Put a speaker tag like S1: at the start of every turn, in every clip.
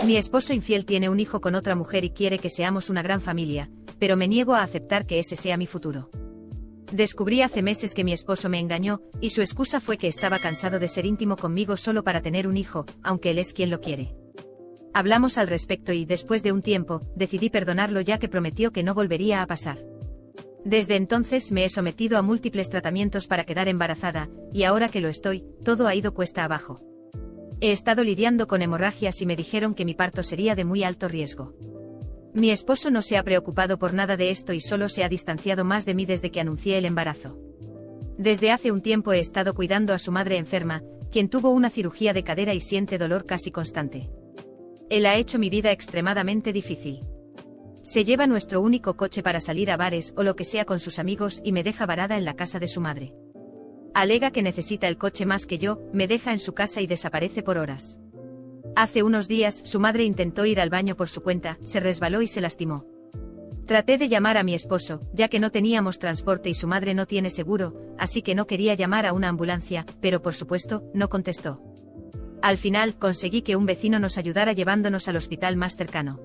S1: Mi esposo infiel tiene un hijo con otra mujer y quiere que seamos una gran familia, pero me niego a aceptar que ese sea mi futuro. Descubrí hace meses que mi esposo me engañó, y su excusa fue que estaba cansado de ser íntimo conmigo solo para tener un hijo, aunque él es quien lo quiere. Hablamos al respecto y, después de un tiempo, decidí perdonarlo ya que prometió que no volvería a pasar. Desde entonces me he sometido a múltiples tratamientos para quedar embarazada, y ahora que lo estoy, todo ha ido cuesta abajo. He estado lidiando con hemorragias y me dijeron que mi parto sería de muy alto riesgo. Mi esposo no se ha preocupado por nada de esto y solo se ha distanciado más de mí desde que anuncié el embarazo. Desde hace un tiempo he estado cuidando a su madre enferma, quien tuvo una cirugía de cadera y siente dolor casi constante. Él ha hecho mi vida extremadamente difícil. Se lleva nuestro único coche para salir a bares o lo que sea con sus amigos y me deja varada en la casa de su madre. Alega que necesita el coche más que yo, me deja en su casa y desaparece por horas. Hace unos días, su madre intentó ir al baño por su cuenta, se resbaló y se lastimó. Traté de llamar a mi esposo, ya que no teníamos transporte y su madre no tiene seguro, así que no quería llamar a una ambulancia, pero por supuesto, no contestó. Al final, conseguí que un vecino nos ayudara llevándonos al hospital más cercano.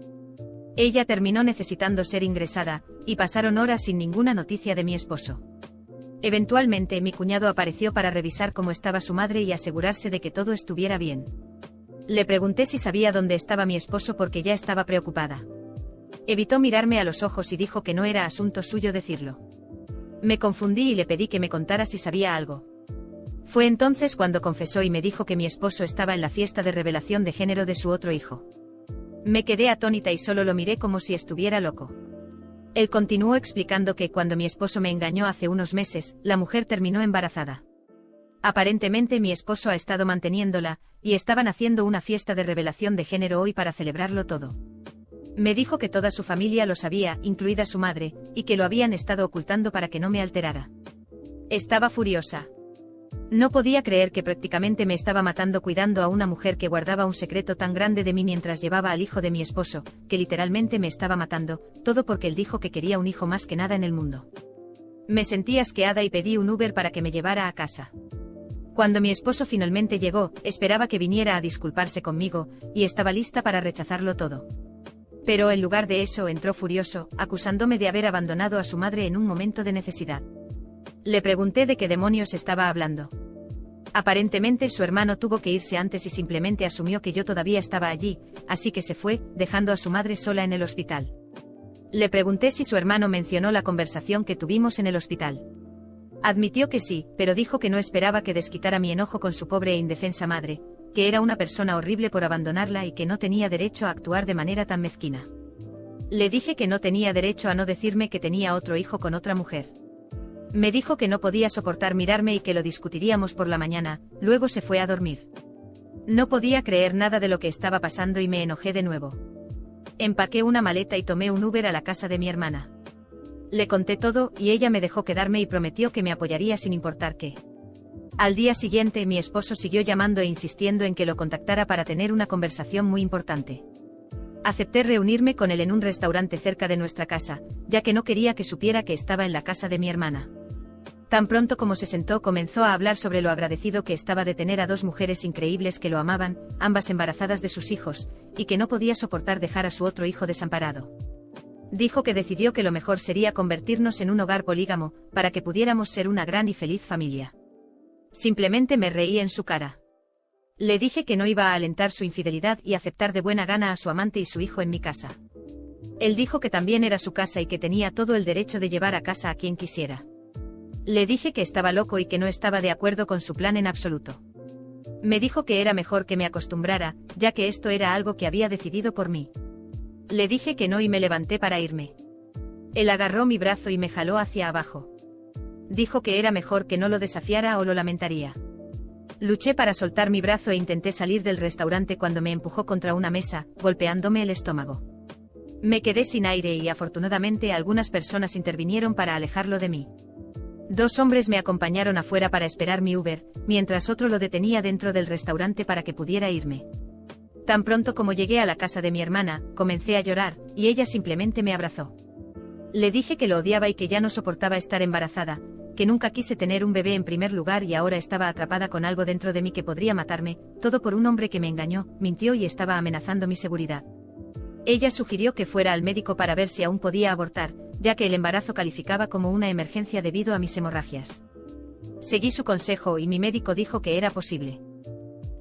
S1: Ella terminó necesitando ser ingresada, y pasaron horas sin ninguna noticia de mi esposo. Eventualmente mi cuñado apareció para revisar cómo estaba su madre y asegurarse de que todo estuviera bien. Le pregunté si sabía dónde estaba mi esposo porque ya estaba preocupada. Evitó mirarme a los ojos y dijo que no era asunto suyo decirlo. Me confundí y le pedí que me contara si sabía algo. Fue entonces cuando confesó y me dijo que mi esposo estaba en la fiesta de revelación de género de su otro hijo. Me quedé atónita y solo lo miré como si estuviera loco. Él continuó explicando que cuando mi esposo me engañó hace unos meses, la mujer terminó embarazada. Aparentemente mi esposo ha estado manteniéndola, y estaban haciendo una fiesta de revelación de género hoy para celebrarlo todo. Me dijo que toda su familia lo sabía, incluida su madre, y que lo habían estado ocultando para que no me alterara. Estaba furiosa. No podía creer que prácticamente me estaba matando cuidando a una mujer que guardaba un secreto tan grande de mí mientras llevaba al hijo de mi esposo, que literalmente me estaba matando, todo porque él dijo que quería un hijo más que nada en el mundo. Me sentí asqueada y pedí un Uber para que me llevara a casa. Cuando mi esposo finalmente llegó, esperaba que viniera a disculparse conmigo, y estaba lista para rechazarlo todo. Pero en lugar de eso entró furioso, acusándome de haber abandonado a su madre en un momento de necesidad. Le pregunté de qué demonios estaba hablando. Aparentemente su hermano tuvo que irse antes y simplemente asumió que yo todavía estaba allí, así que se fue, dejando a su madre sola en el hospital. Le pregunté si su hermano mencionó la conversación que tuvimos en el hospital. Admitió que sí, pero dijo que no esperaba que desquitara mi enojo con su pobre e indefensa madre, que era una persona horrible por abandonarla y que no tenía derecho a actuar de manera tan mezquina. Le dije que no tenía derecho a no decirme que tenía otro hijo con otra mujer. Me dijo que no podía soportar mirarme y que lo discutiríamos por la mañana, luego se fue a dormir. No podía creer nada de lo que estaba pasando y me enojé de nuevo. Empaqué una maleta y tomé un Uber a la casa de mi hermana. Le conté todo y ella me dejó quedarme y prometió que me apoyaría sin importar qué. Al día siguiente mi esposo siguió llamando e insistiendo en que lo contactara para tener una conversación muy importante. Acepté reunirme con él en un restaurante cerca de nuestra casa, ya que no quería que supiera que estaba en la casa de mi hermana. Tan pronto como se sentó comenzó a hablar sobre lo agradecido que estaba de tener a dos mujeres increíbles que lo amaban, ambas embarazadas de sus hijos, y que no podía soportar dejar a su otro hijo desamparado. Dijo que decidió que lo mejor sería convertirnos en un hogar polígamo, para que pudiéramos ser una gran y feliz familia. Simplemente me reí en su cara. Le dije que no iba a alentar su infidelidad y aceptar de buena gana a su amante y su hijo en mi casa. Él dijo que también era su casa y que tenía todo el derecho de llevar a casa a quien quisiera. Le dije que estaba loco y que no estaba de acuerdo con su plan en absoluto. Me dijo que era mejor que me acostumbrara, ya que esto era algo que había decidido por mí. Le dije que no y me levanté para irme. Él agarró mi brazo y me jaló hacia abajo. Dijo que era mejor que no lo desafiara o lo lamentaría. Luché para soltar mi brazo e intenté salir del restaurante cuando me empujó contra una mesa, golpeándome el estómago. Me quedé sin aire y afortunadamente algunas personas intervinieron para alejarlo de mí. Dos hombres me acompañaron afuera para esperar mi Uber, mientras otro lo detenía dentro del restaurante para que pudiera irme. Tan pronto como llegué a la casa de mi hermana, comencé a llorar, y ella simplemente me abrazó. Le dije que lo odiaba y que ya no soportaba estar embarazada, que nunca quise tener un bebé en primer lugar y ahora estaba atrapada con algo dentro de mí que podría matarme, todo por un hombre que me engañó, mintió y estaba amenazando mi seguridad. Ella sugirió que fuera al médico para ver si aún podía abortar, ya que el embarazo calificaba como una emergencia debido a mis hemorragias. Seguí su consejo y mi médico dijo que era posible.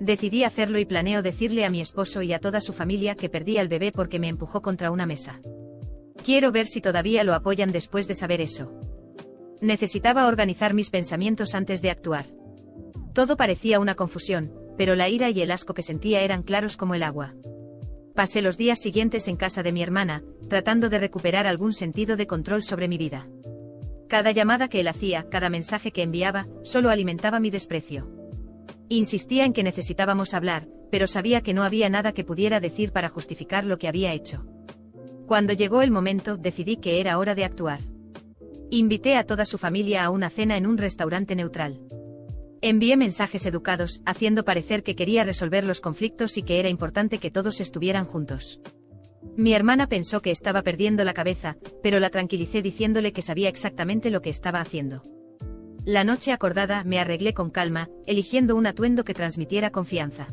S1: Decidí hacerlo y planeo decirle a mi esposo y a toda su familia que perdí al bebé porque me empujó contra una mesa. Quiero ver si todavía lo apoyan después de saber eso. Necesitaba organizar mis pensamientos antes de actuar. Todo parecía una confusión, pero la ira y el asco que sentía eran claros como el agua. Pasé los días siguientes en casa de mi hermana, tratando de recuperar algún sentido de control sobre mi vida. Cada llamada que él hacía, cada mensaje que enviaba, solo alimentaba mi desprecio. Insistía en que necesitábamos hablar, pero sabía que no había nada que pudiera decir para justificar lo que había hecho. Cuando llegó el momento, decidí que era hora de actuar. Invité a toda su familia a una cena en un restaurante neutral. Envié mensajes educados, haciendo parecer que quería resolver los conflictos y que era importante que todos estuvieran juntos. Mi hermana pensó que estaba perdiendo la cabeza, pero la tranquilicé diciéndole que sabía exactamente lo que estaba haciendo. La noche acordada me arreglé con calma, eligiendo un atuendo que transmitiera confianza.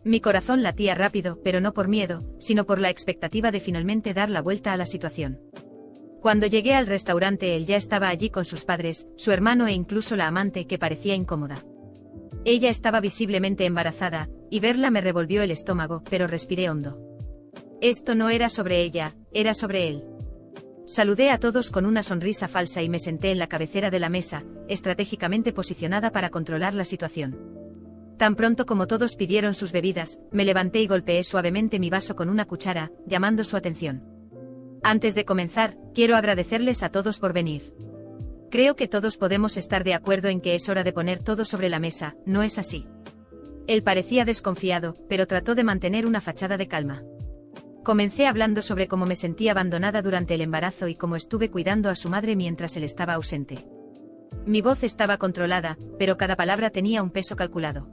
S1: Mi corazón latía rápido, pero no por miedo, sino por la expectativa de finalmente dar la vuelta a la situación. Cuando llegué al restaurante él ya estaba allí con sus padres, su hermano e incluso la amante que parecía incómoda. Ella estaba visiblemente embarazada, y verla me revolvió el estómago, pero respiré hondo. Esto no era sobre ella, era sobre él. Saludé a todos con una sonrisa falsa y me senté en la cabecera de la mesa, estratégicamente posicionada para controlar la situación. Tan pronto como todos pidieron sus bebidas, me levanté y golpeé suavemente mi vaso con una cuchara, llamando su atención. Antes de comenzar, quiero agradecerles a todos por venir. Creo que todos podemos estar de acuerdo en que es hora de poner todo sobre la mesa, ¿no es así? Él parecía desconfiado, pero trató de mantener una fachada de calma. Comencé hablando sobre cómo me sentía abandonada durante el embarazo y cómo estuve cuidando a su madre mientras él estaba ausente. Mi voz estaba controlada, pero cada palabra tenía un peso calculado.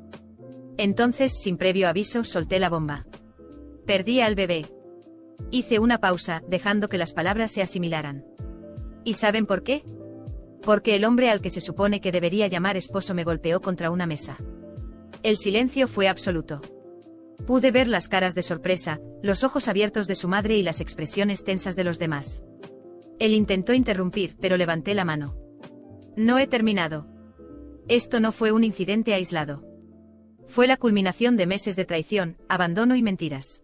S1: Entonces, sin previo aviso, solté la bomba. Perdí al bebé. Hice una pausa, dejando que las palabras se asimilaran. ¿Y saben por qué? Porque el hombre al que se supone que debería llamar esposo me golpeó contra una mesa. El silencio fue absoluto. Pude ver las caras de sorpresa, los ojos abiertos de su madre y las expresiones tensas de los demás. Él intentó interrumpir, pero levanté la mano. No he terminado. Esto no fue un incidente aislado. Fue la culminación de meses de traición, abandono y mentiras.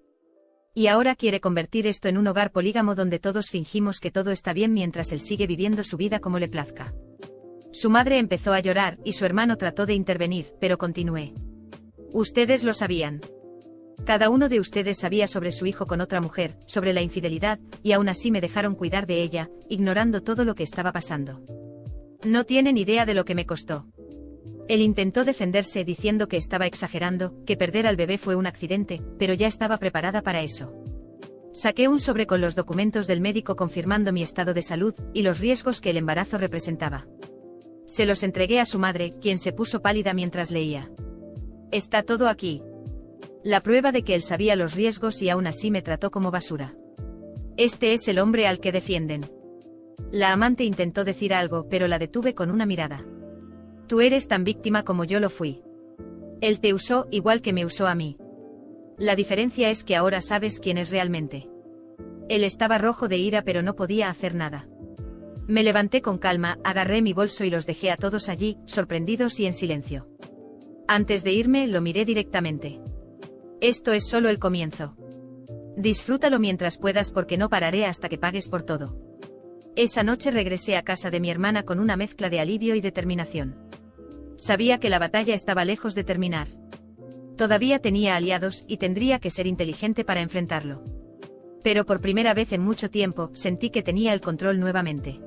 S1: Y ahora quiere convertir esto en un hogar polígamo donde todos fingimos que todo está bien mientras él sigue viviendo su vida como le plazca. Su madre empezó a llorar y su hermano trató de intervenir, pero continué. Ustedes lo sabían. Cada uno de ustedes sabía sobre su hijo con otra mujer, sobre la infidelidad, y aún así me dejaron cuidar de ella, ignorando todo lo que estaba pasando. No tienen idea de lo que me costó. Él intentó defenderse diciendo que estaba exagerando, que perder al bebé fue un accidente, pero ya estaba preparada para eso. Saqué un sobre con los documentos del médico confirmando mi estado de salud y los riesgos que el embarazo representaba. Se los entregué a su madre, quien se puso pálida mientras leía. Está todo aquí. La prueba de que él sabía los riesgos y aún así me trató como basura. Este es el hombre al que defienden. La amante intentó decir algo, pero la detuve con una mirada. Tú eres tan víctima como yo lo fui. Él te usó igual que me usó a mí. La diferencia es que ahora sabes quién es realmente. Él estaba rojo de ira pero no podía hacer nada. Me levanté con calma, agarré mi bolso y los dejé a todos allí, sorprendidos y en silencio. Antes de irme, lo miré directamente. Esto es solo el comienzo. Disfrútalo mientras puedas porque no pararé hasta que pagues por todo. Esa noche regresé a casa de mi hermana con una mezcla de alivio y determinación. Sabía que la batalla estaba lejos de terminar. Todavía tenía aliados y tendría que ser inteligente para enfrentarlo. Pero por primera vez en mucho tiempo, sentí que tenía el control nuevamente.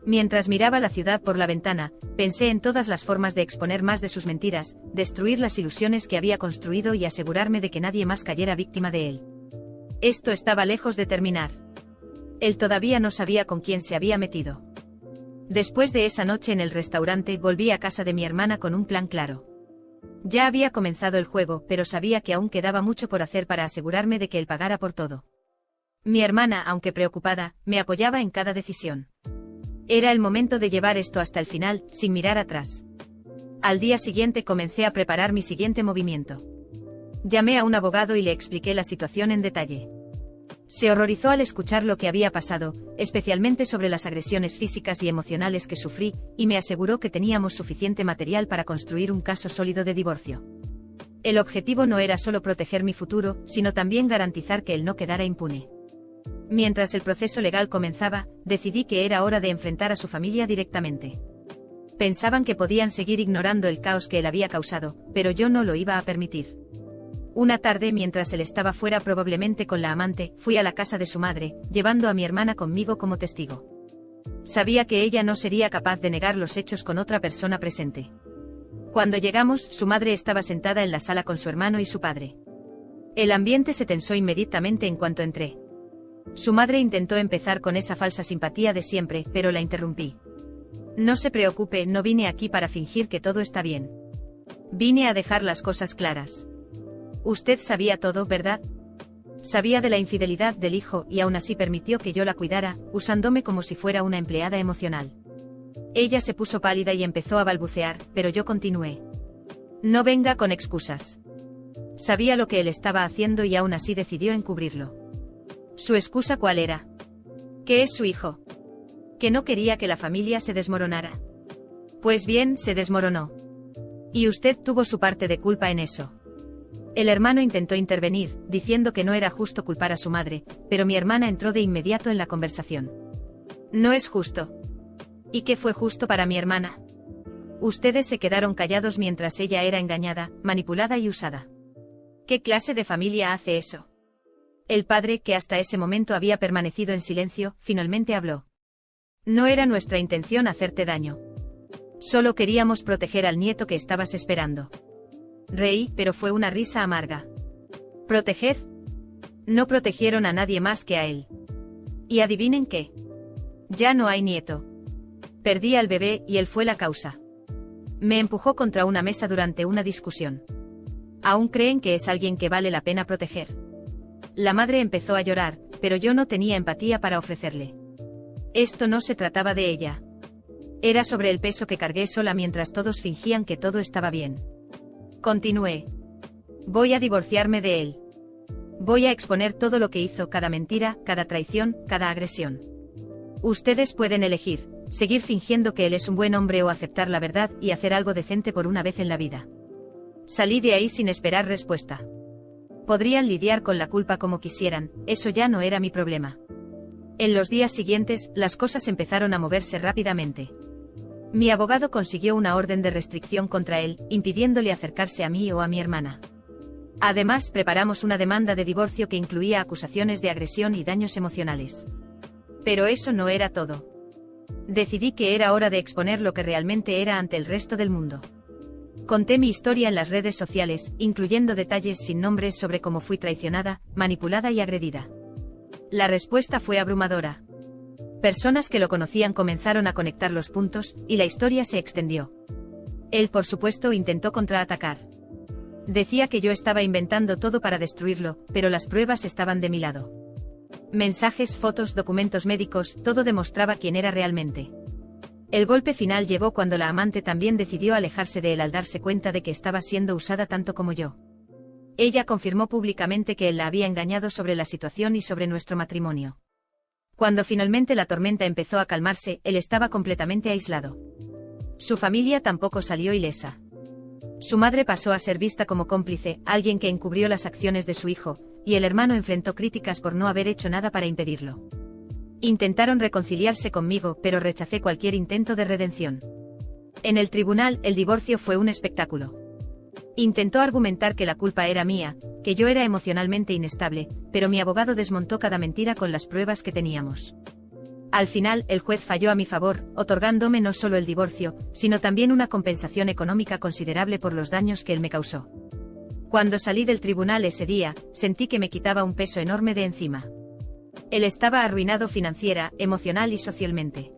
S1: Mientras miraba la ciudad por la ventana, pensé en todas las formas de exponer más de sus mentiras, destruir las ilusiones que había construido y asegurarme de que nadie más cayera víctima de él. Esto estaba lejos de terminar. Él todavía no sabía con quién se había metido. Después de esa noche en el restaurante, volví a casa de mi hermana con un plan claro. Ya había comenzado el juego, pero sabía que aún quedaba mucho por hacer para asegurarme de que él pagara por todo. Mi hermana, aunque preocupada, me apoyaba en cada decisión. Era el momento de llevar esto hasta el final, sin mirar atrás. Al día siguiente comencé a preparar mi siguiente movimiento. Llamé a un abogado y le expliqué la situación en detalle. Se horrorizó al escuchar lo que había pasado, especialmente sobre las agresiones físicas y emocionales que sufrí, y me aseguró que teníamos suficiente material para construir un caso sólido de divorcio. El objetivo no era solo proteger mi futuro, sino también garantizar que él no quedara impune. Mientras el proceso legal comenzaba, decidí que era hora de enfrentar a su familia directamente. Pensaban que podían seguir ignorando el caos que él había causado, pero yo no lo iba a permitir. Una tarde, mientras él estaba fuera probablemente con la amante, fui a la casa de su madre, llevando a mi hermana conmigo como testigo. Sabía que ella no sería capaz de negar los hechos con otra persona presente. Cuando llegamos, su madre estaba sentada en la sala con su hermano y su padre. El ambiente se tensó inmediatamente en cuanto entré. Su madre intentó empezar con esa falsa simpatía de siempre, pero la interrumpí. No se preocupe, no vine aquí para fingir que todo está bien. Vine a dejar las cosas claras. Usted sabía todo, ¿verdad? Sabía de la infidelidad del hijo y aún así permitió que yo la cuidara, usándome como si fuera una empleada emocional. Ella se puso pálida y empezó a balbucear, pero yo continué. No venga con excusas. Sabía lo que él estaba haciendo y aún así decidió encubrirlo. ¿Su excusa cuál era? Que es su hijo. Que no quería que la familia se desmoronara. Pues bien, se desmoronó. Y usted tuvo su parte de culpa en eso. El hermano intentó intervenir, diciendo que no era justo culpar a su madre, pero mi hermana entró de inmediato en la conversación. No es justo. ¿Y qué fue justo para mi hermana? Ustedes se quedaron callados mientras ella era engañada, manipulada y usada. ¿Qué clase de familia hace eso? El padre, que hasta ese momento había permanecido en silencio, finalmente habló. No era nuestra intención hacerte daño. Solo queríamos proteger al nieto que estabas esperando. Reí, pero fue una risa amarga. ¿Proteger? No protegieron a nadie más que a él. Y adivinen qué. Ya no hay nieto. Perdí al bebé y él fue la causa. Me empujó contra una mesa durante una discusión. ¿Aún creen que es alguien que vale la pena proteger? La madre empezó a llorar, pero yo no tenía empatía para ofrecerle. Esto no se trataba de ella. Era sobre el peso que cargué sola mientras todos fingían que todo estaba bien. Continué. Voy a divorciarme de él. Voy a exponer todo lo que hizo, cada mentira, cada traición, cada agresión. Ustedes pueden elegir, seguir fingiendo que él es un buen hombre o aceptar la verdad y hacer algo decente por una vez en la vida. Salí de ahí sin esperar respuesta. Podrían lidiar con la culpa como quisieran, eso ya no era mi problema. En los días siguientes, las cosas empezaron a moverse rápidamente. Mi abogado consiguió una orden de restricción contra él, impidiéndole acercarse a mí o a mi hermana. Además, preparamos una demanda de divorcio que incluía acusaciones de agresión y daños emocionales. Pero eso no era todo. Decidí que era hora de exponer lo que realmente era ante el resto del mundo. Conté mi historia en las redes sociales, incluyendo detalles sin nombres sobre cómo fui traicionada, manipulada y agredida. La respuesta fue abrumadora. Personas que lo conocían comenzaron a conectar los puntos, y la historia se extendió. Él, por supuesto, intentó contraatacar. Decía que yo estaba inventando todo para destruirlo, pero las pruebas estaban de mi lado. Mensajes, fotos, documentos médicos, todo demostraba quién era realmente. El golpe final llegó cuando la amante también decidió alejarse de él al darse cuenta de que estaba siendo usada tanto como yo. Ella confirmó públicamente que él la había engañado sobre la situación y sobre nuestro matrimonio. Cuando finalmente la tormenta empezó a calmarse, él estaba completamente aislado. Su familia tampoco salió ilesa. Su madre pasó a ser vista como cómplice, alguien que encubrió las acciones de su hijo, y el hermano enfrentó críticas por no haber hecho nada para impedirlo. Intentaron reconciliarse conmigo, pero rechacé cualquier intento de redención. En el tribunal, el divorcio fue un espectáculo. Intentó argumentar que la culpa era mía, que yo era emocionalmente inestable, pero mi abogado desmontó cada mentira con las pruebas que teníamos. Al final, el juez falló a mi favor, otorgándome no solo el divorcio, sino también una compensación económica considerable por los daños que él me causó. Cuando salí del tribunal ese día, sentí que me quitaba un peso enorme de encima. Él estaba arruinado financiera, emocional y socialmente.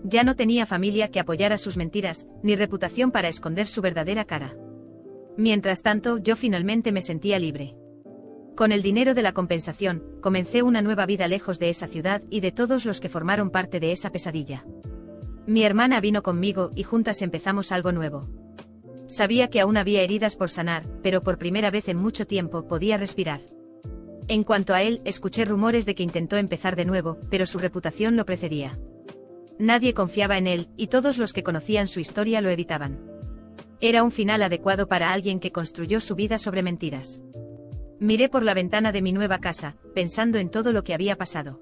S1: Ya no tenía familia que apoyara sus mentiras, ni reputación para esconder su verdadera cara. Mientras tanto, yo finalmente me sentía libre. Con el dinero de la compensación, comencé una nueva vida lejos de esa ciudad y de todos los que formaron parte de esa pesadilla. Mi hermana vino conmigo y juntas empezamos algo nuevo. Sabía que aún había heridas por sanar, pero por primera vez en mucho tiempo podía respirar. En cuanto a él, escuché rumores de que intentó empezar de nuevo, pero su reputación lo precedía. Nadie confiaba en él, y todos los que conocían su historia lo evitaban. Era un final adecuado para alguien que construyó su vida sobre mentiras. Miré por la ventana de mi nueva casa, pensando en todo lo que había pasado.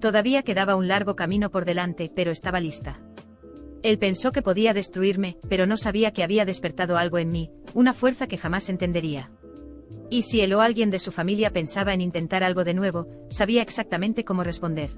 S1: Todavía quedaba un largo camino por delante, pero estaba lista. Él pensó que podía destruirme, pero no sabía que había despertado algo en mí, una fuerza que jamás entendería. Y si él o alguien de su familia pensaba en intentar algo de nuevo, sabía exactamente cómo responder.